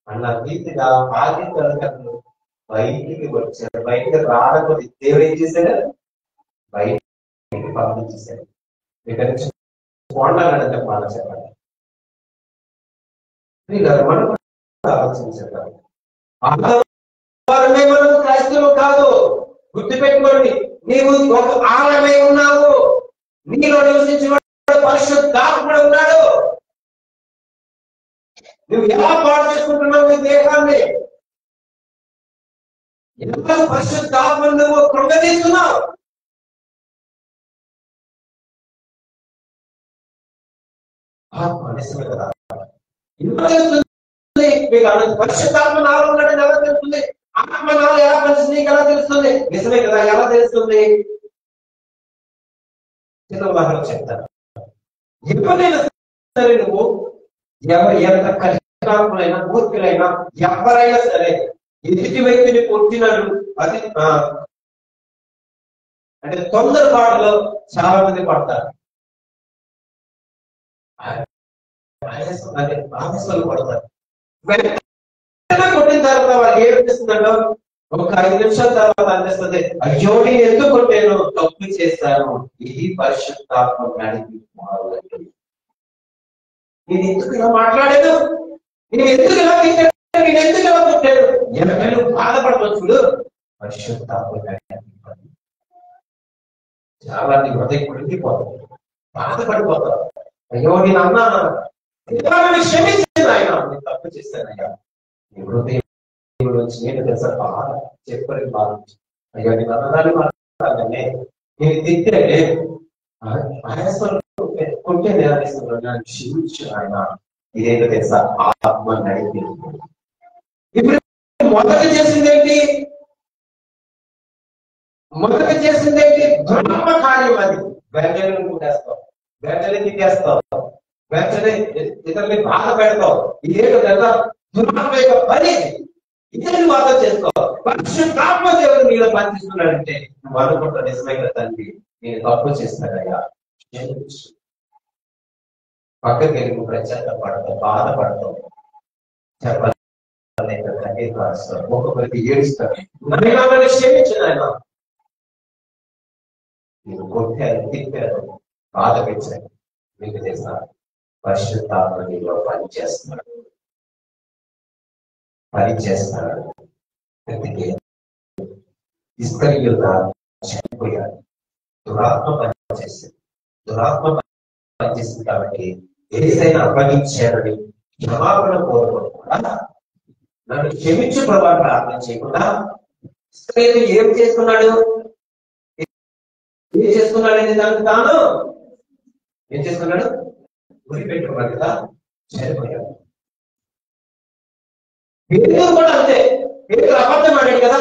S1: అన్న రీతిగా ఆది తల్లిదండ్రులు బయటికి వచ్చారు. బయటికి రాకపోతే దేవుడు ఏం చేశాడు? బయటికి పంపించేశాడు. ఇక్కడ నుంచి పోండాలంటే మాట చెప్పండి. మనం ఆలోచించారు. ఆలయమే మనం క్రైస్తవులు కాదు. గుర్తుపెట్టుకోండి, నీవు ఒక ఆలయమై ఉన్నావు. నీలో నివసించిన పరిశుద్ధాత్ముడు ఉన్నాడు. నువ్వు ఎలా పాడు చేసుకుంటున్నావు నీ దేహాన్ని? ఎలా పరిశుద్ధాత్మను నువ్వు కృంగదీస్తున్నావు? ఆత్మ నిజమే కదా, ఎలా తెలుస్తుంది మీకు? పరిశుద్ధాత్మ నాలో ఉన్నాడని ఎలా తెలుస్తుంది? ఆత్మ నాలో ఎలా పనిచేస్తుంది నీకు ఎలా తెలుస్తుంది? నిజమే కదా, ఎలా తెలుస్తుంది? చిన్న ఉదాహరణ చెప్తాను. ఎప్పుడైనా సరే నువ్వు ఎంత కఠినాత్ములైనా మూర్ఖులైనా ఎవరైనా సరే ఎదుటి వ్యక్తిని కొట్టినాడు అది అంటే తొందరపాటులో చాలా మంది పడతారు. అదే ఆఫీసులు పడతారు. కొట్టిన తర్వాత వాళ్ళు ఏమిస్తుందంటో ఒక 5 నిమిషాల తర్వాత అనిపిస్తుంది, అయ్యో నేను ఎందుకు కొట్టాను, తప్పు చేశాను. ఇది పరిశుద్ధాత్మ నడిపి మారుతుంది. నేను ఎందుకు ఇలా మాట్లాడాను, నేను ఎందుకు ఇలా తిట్టాను, నేను ఎందుకు ఇలా కొట్టాను, ఎవరైనా బాధపడతావు చూడు. పరిశుద్ధాత్మ నడిపి చాలా నీ హృదయం కుడిగిపోతుంది, బాధపడిపోతావు. అయ్యో నేను అన్నా, క్షమించాను ఆయన, నేను తప్పు చేశానయ్యా. నీ హృదయం వచ్చి నేను తెలుసా బాధ చెప్పని బాధ. అయ్యో నేను అన్నదాన్ని మాట్లాడానే, నేను తిట్టే కొట్టే నేరస్తున్నాను, క్షమించు ఆయన. ఇదేంటో తెలుసా, ఆత్మ నడిపి. ఇప్పుడు మొదట చేసిందేంటి? దురాత్మ కార్యం. అది వెంటనే కొట్టేస్తావు, వెంటనే తిట్టేస్తావు, వెంటనే ఇతరులని బాధ పెడతావు. ఇదేంటో తెలుసా, దురాత్మ యొక్క పని. ఇతరులు వాదం చేసుకోవాలి. పరిశుద్ధాత్మ దేవుడు నీలో పనిచేస్తున్నాడంటే నువ్వు అనుకుంటా, నిజమే కదా తండ్రి, నేను తప్పు చేస్తానయ్యా, పక్కకి వెళ్ళి నువ్వు ప్రచారపడతావు, బాధపడతావు, చెప్పాలి కన్నీరు రాస్తావు, ఒక్కొక్కరికి ఏడుస్తావు. నన్ను క్షమించిన ఆయన, నేను కొట్టాను, తిప్పాను, బాధ పెంచాను. మీకు తెలుసా, పరిశుద్ధాత్మ నీలో పనిచేస్తున్నాడు. అందుకే ఇస్కరియోత చనిపోయాడు. దురాత్మ పనిచేసింది. దురాత్మ పనిచేసింది కాబట్టి ఏదైనా అప్పగించారని క్షమాపణ కోరుకోవడం కూడా, నన్ను క్షమించు ప్రభావం ప్రార్థన చేయకుండా ఇస్కరియోతు ఏం చేస్తున్నాడు దానికి తాను ఏం చేస్తున్నాడు? గురి పెట్టుకున్నాడు కదా, చనిపోయాడు. పేదలు కూడా అంతే. పేదలు అబద్ధం ఆడాడు కదా,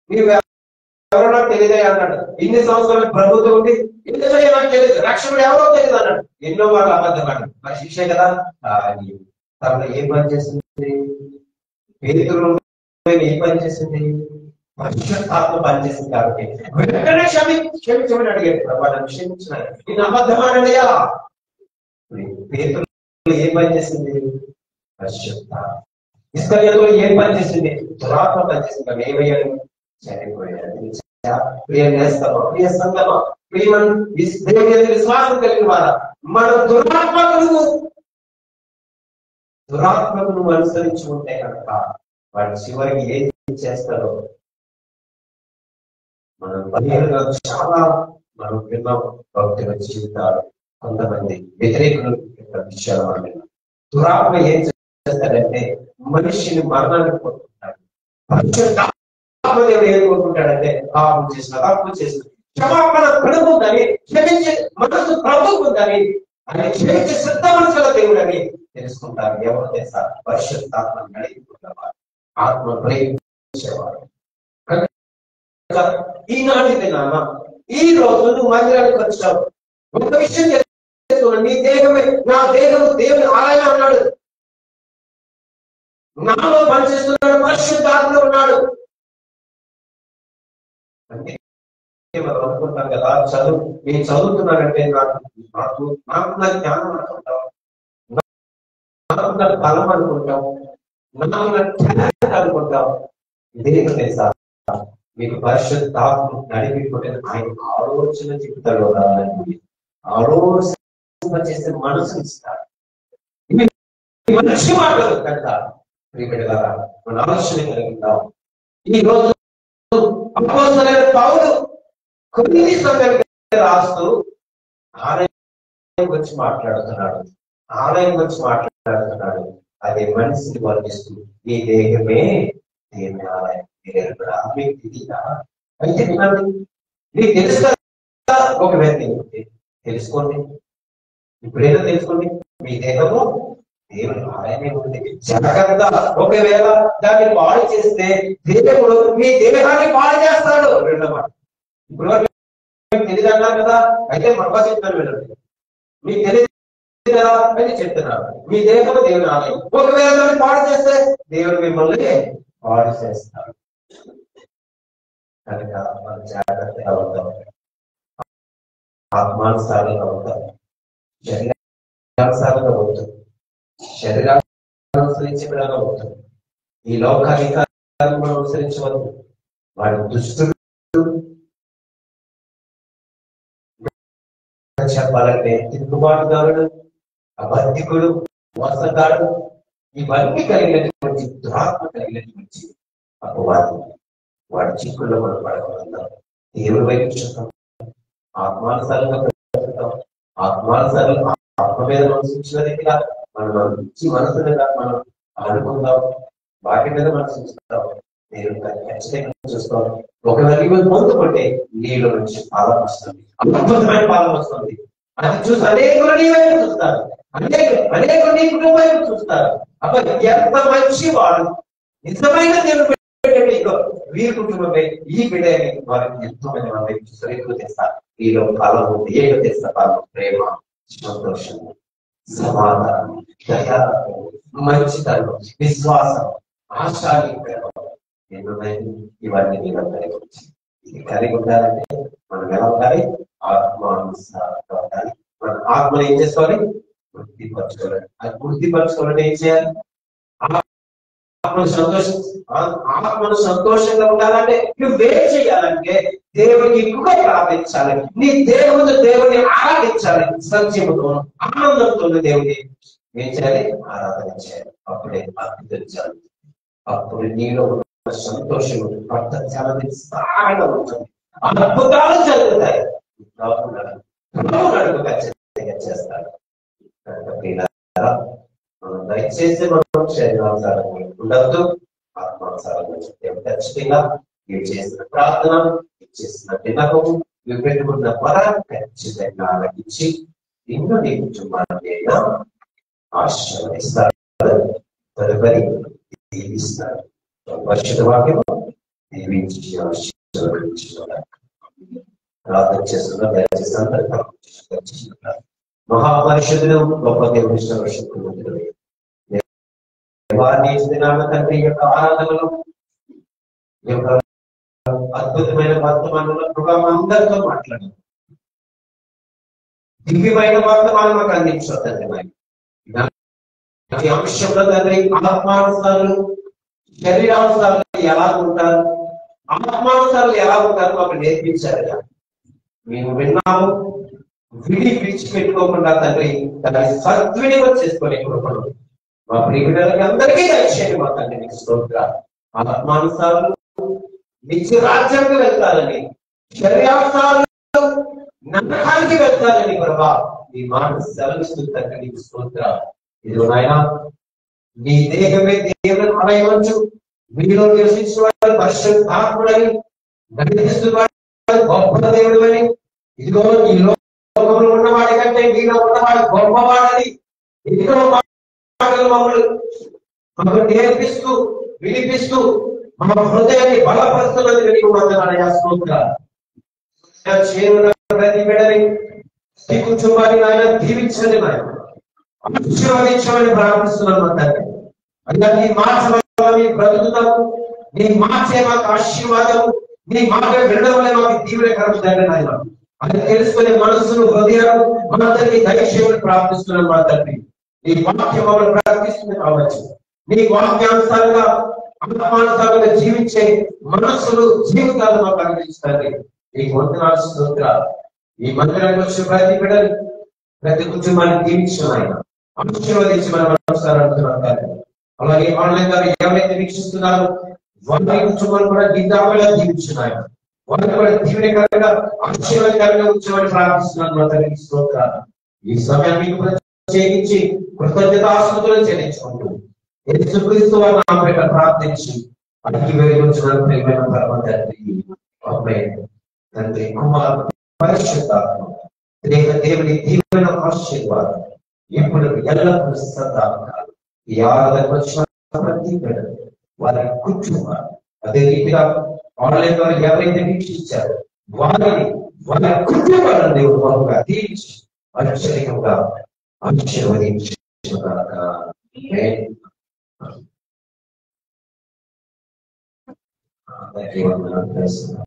S1: నీవు ఎవరో నాకు తెలియదే అన్నాడు. ఇన్ని సంవత్సరాలు ప్రభుత్వం ఉండి ఎందుకంటే నాకు తెలియదు, రక్షకుడు ఎవరో తెలియదు అన్నాడు. ఎన్నో వాళ్ళు అబద్ధం ఆడాడు. మరి శిక్షే కదా. తనలో ఏం పని చేసింది? పేదలు ఏం పని చేసింది? పరిశుద్ధాత్మ పనిచేసింది కాబట్టి వెంటనే క్షమించమని అడిగాడు. ప్రభా నన్ను క్షమించిన, నేను అబద్ధం ఆడయా. పేదలు ఏం పని చేసింది? పరిశుద్ధాత్మ. ఇస్కరియోతులో ఏం పని చేసింది? దురాత్మ పనిచేసింది. అవి ఏమయ్యాడు? చనిపోయాడు. ప్రియ నేస్తమా, ప్రియ సంగమా, ప్రియమని దేవుని విశ్వాసం కలిగిన వారా, మన దురాత్మకు నువ్వు అనుసరించి ఉంటే కనుక వాడు చివరికి ఏం చేస్తారో మనం బహిరంగ చాలా మనం విన్నాం. భక్తుల జీవితాలు కొంతమంది వ్యతిరేకులు విషయాలు వాళ్ళు దురాత్మ ఏం చేస్తాడంటే మనిషిని మరణానికి కోరుకుంటాడు. దేవుడు ఏం కోరుకుంటాడంటే పాపం చేసిన తప్పు చేసిన క్షమాపణ పడుకుందని క్షమించే మనసు ప్రభుత్వందని ఆయన క్షమించే సిద్ధ మనసుల దేవుడు అని తెలుసుకుంటారు. ఎవరు తెలుసా? పరిశుద్ధాత్మ నడిపించేవారు, ఆత్మ ప్రేమించేవారు. ఈనాటి దినాన ఈ రోజు నువ్వు మందిరానికి వచ్చావు, ఒక విషయం తెలుసుకున్నావు, నీ దేహమే నా దేహము దేవుని ఆలయం అన్నాడు. నాలో పనిచేస్తున్నాడు, పరిశుద్ధాత్మ ఉన్నాడు. అంటే మనం అనుకుంటాం కదా, నేను చదువుతున్నానంటే నాకు నా జ్ఞానం అనుకుంటాం, నాకున్న బలం అనుకుంటాం, నాకున్న టాలెంట్ అనుకుంటాం. ఇదేం తెలుసా? మీకు పరిశుద్ధాత్మ నడిపించుకుంటే ఆయన ఆలోచన చెప్తాడు, ఆలోచన చేస్తే మనసు ఇస్తాడు. మంచి మాటలు కనుక ప్రియబిడ్డలారా మన ఆలోచన కలిగిద్దాం. ఈ రోజు అపోస్తలుడైన పౌలు కొన్ని సందర్భాలు రాస్తూ ఆలయం గురించి మాట్లాడుతున్నాడు. ఆలయం గురించి మాట్లాడుతున్నాడు. అదే మనిషిని వర్ణిస్తూ ఈ దేహమే దేవుని ఆలయం. మీకు తెలియదా? అయితే వినండి, మీకు తెలుసు ఒక వ్యక్తి తెలుసుకోండి. ఇప్పుడేదో తెలుసుకోండి, మీ దేహము దేవుని ఆలయమే ఉంది. జరగక ఒకవేళ దాన్ని పాడు చేస్తే దేవుడు మీ దేహాన్ని పాడు చేస్తాడు. రెండమాట ఇప్పుడు తెలియదు అన్నారు కదా, అయితే మరొక చెప్తాను వినండి. మీకు తెలియదు కదా అని చెప్తున్నారు. మీ దేహము దేవుని ఆలయం, ఒకవేళ దాన్ని పాడు చేస్తే దేవుడు మిమ్మల్ని పాడు చేస్తాడు. కనుక మనం జాగ్రత్తగా అవుతాం, ఆత్మానుసారంగా అవుతాం, శరీరానుసారంగా అవుతాం, శరీరాన్ని అనుసరించే విధంగా అవుతాం. ఈ లోకాధికారాన్ని మనం అనుసరించవద్దు. వాడి దుష్టుడు చెప్పాలంటే తిరుగుబాటుదారుడు, అబద్ధికుడు, మోసగాడు, ఇవన్నీ కలిగినటువంటి దురాత్మ కలిగినటువంటి అపవాది. వాడి చిక్కుల్లో మనం పడగలుగుతాం. దేవుడి వైపు చూస్తాం, ఆత్మానుసారంగా బ్రతుకుతాం. ఆత్మానుసారంగా ఆత్మ మీద మనసు దగ్గర మనం మంచి మనసుగా మనం అనుకుందాం. వాటి మీద మనసు ఉంచుతాం. దేవుడు ఖచ్చితంగా చూస్తాం. ఒకవేళ పొందుకుంటే నీళ్ళు నుంచి పాలన వస్తుంది, అద్భుతమైన పాలన వస్తుంది. అది చూసి అనేకులు నీ వైపు చూస్తారు, అనేకులు నీ కుటుంబం వైపు చూస్తారు. అప్పుడు ఎంత మంచి వాడు, నిజమైన దేవుడు వీరి కుటుంబమే ఈ బిడ్డ వారికి ఎంతో మంది మన వైపు చూస్తారు. ఎక్కువ తెస్తారు. ఈలో ఫలం ఉంది, ఏదో తెస్తా ఫలం, ప్రేమ, సంతోషం, సమాధానం, దయా, మంచితనం, విశ్వాసం, ఆశానిగ్రహం ఎన్నున్నాయి. ఇవన్నీ మీరు కలిగి వచ్చి ఇది కలిగి ఉండాలంటే మనం ఎలా ఉండాలి? ఆత్మానుసారంగా ఉండాలి. మనం ఆత్మను ఏం చేసుకోవాలి? వృద్ధిపరచుకోవాలి. అది వృద్ధిపరచుకోవాలంటే ఏం చేయాలి? ఆత్మను సంతోషంగా ఉండాలంటే నువ్వేం చేయాలంటే దేవుడికి ఎక్కువ ప్రార్థించాలి. నీ దేవుడిని ఆరాధించాలి. సత్యముతో ఆనందంతో దేవుడిని ఏం చేయాలి? ఆరాధన చేయాలి. అప్పుడే అద్భుతించాలి. అప్పుడు నీలో ఉన్న సంతోషం చాలా విస్తారంగా ఉంటుంది. అద్భుతాలు జరుగుతాయి. ఖచ్చితంగా చేస్తాడు. దయచేసి మనం శరీరానుసారంగా ఉండద్దు, ఆత్మానుసారంగా ఖచ్చితంగా ఇవి చేసిన ప్రార్థన, ఇవి చేసిన వినకము, ఇవి పెట్టుకున్న వర ఖచ్చితంగా ఆలకించి నిన్ను నీ కుటుంబాన్ని ఆశీర్వదిస్తారు. తదుపరి దీవిస్తారు. పరిశుద్ధ వాక్యం దీవించి ప్రార్థన చేస్తున్నా. దయచేసి అందరూ మహాపరిషుద్ధులు గొప్ప దేవుని తండ్రి యొక్క ఆరాధనలు, యొక్క అద్భుతమైన వర్తమానంలో ప్రభావం అందరితో మాట్లాడారు. దివ్యమైన వర్తమానం మాకు అందించారు తండ్రి. ఈ అంశంలో తండ్రి ఆత్మానుసారులు, శరీరానుసారులు ఎలా ఉంటారు, ఆత్మానుసారులు ఎలా ఉంటారు మాకు నేర్పించారు. మేము విన్నాము, విడి విడిచిపెట్టుకోకుండా తండ్రి దాన్ని సద్వినియోగం చేసుకునే కృపను మా ప్రియబిడ్డలకి అందరికీ దయచేయండి. మా తండ్రి నీకు స్తోత్రాలు. ఆత్మానుసారులు నిత్య రాజ్యానికి వెళ్తారని, శరీరానుసారులు నరకానికి వెళ్తారని ప్రభా ఈ మాట సెలవిస్తూ తండ్రి నీకు స్తోత్రాలు. ఇదిగో నాయనా నీ దేహమే దేవుని ఆలయమంచు మీలో నివసించిన పరిశుద్ధాత్ముడని నడిపిస్తున్న గొప్ప దేవుడు అని, ఇదిగో ఈ లోకంలో ఉన్నవాడి కంటే మీలో ఉన్నవాడు గొప్పవాడని ఎన్నో మాటలు మమ్మల్ని నేర్పిస్తూ వినిపిస్తూ మా హృదయాన్ని బలపరుస్తున్నది నీకు వందనాలయ్యా, స్తోత్రాలు. ప్రతి బిడ్డని ఈ కుటుంబాన్ని ఆయన దీవించండి, నాయన ఆశీర్వదించమని ప్రార్థిస్తున్నాను తండ్రి. అయ్యా నీ మాట బ్రతుకుతాము, నీ మాటే మాకు ఆశీర్వాదము, నీ మాట వినడం వల్ల మాకు దీవెనకరం తండ్రి నాయన. అది తెలుసుకునే మనస్సును హృదయాలు మనందరికీ దయచేయమని ప్రార్థిస్తున్నాను మా తండ్రి. నీ వాక్యం మమ్మల్ని ప్రార్థిస్తుంది కావచ్చు, నీ వాక్యానుసారంగా ఆత్మానుసారంగా జీవించే మనస్సులు జీవితాలు మాకు అనుగ్రహిస్తాయి. నీకు వందనాలు, స్తోత్రాలు. ఈ మందిరానికి వచ్చిన ప్రతి బిడ్డని ప్రతి కుటుంబాన్ని దీవించిన ఆయన ఆశీర్వదించి మనం అనుసరిస్తున్నాం. అలాగే ఆన్లైన్ ద్వారా ఎవరైతే వీక్షిస్తున్నారో వారి కుటుంబాన్ని కూడా గిద్దామలా దీవించిన ఆయన వారిని కూడా దీవెనకరంగా ఆశీర్వాదకరంగా ఉంచమని ప్రార్థిస్తున్నాను మా తండ్రికి స్తోత్రాలు. ఈ సమయాన్ని ప్రత్యేకించి కృతజ్ఞతాస్తుతులను చెల్లించుకుంటూ యేసుక్రీస్తు వారి నామమున ప్రార్థించి అడిగి వేడుకొంచున్నాను ప్రియమైన పరమ తండ్రి. ఆమేన్. తండ్రి, కుమారుడు, పరిశుద్ధాత్మ దేవుని దీవెన ఆశీర్వాదం ఇప్పుడు ఎల్లప్పుడూ సదాకాలం ఈ ఆరాధనకు వచ్చిన ప్రతి బిడ్డ వారి కుటుంబాలు, అదే రీతిగా ఆన్లైన్ ద్వారా ఎవరైతే వీక్షించారో వారిని వారి కుటుంబాలను దేవుడు బహుగా దీవించి ఆశ్చర్యంగా ఆశీర్వదించుగాక. ధన్యవాదాలు.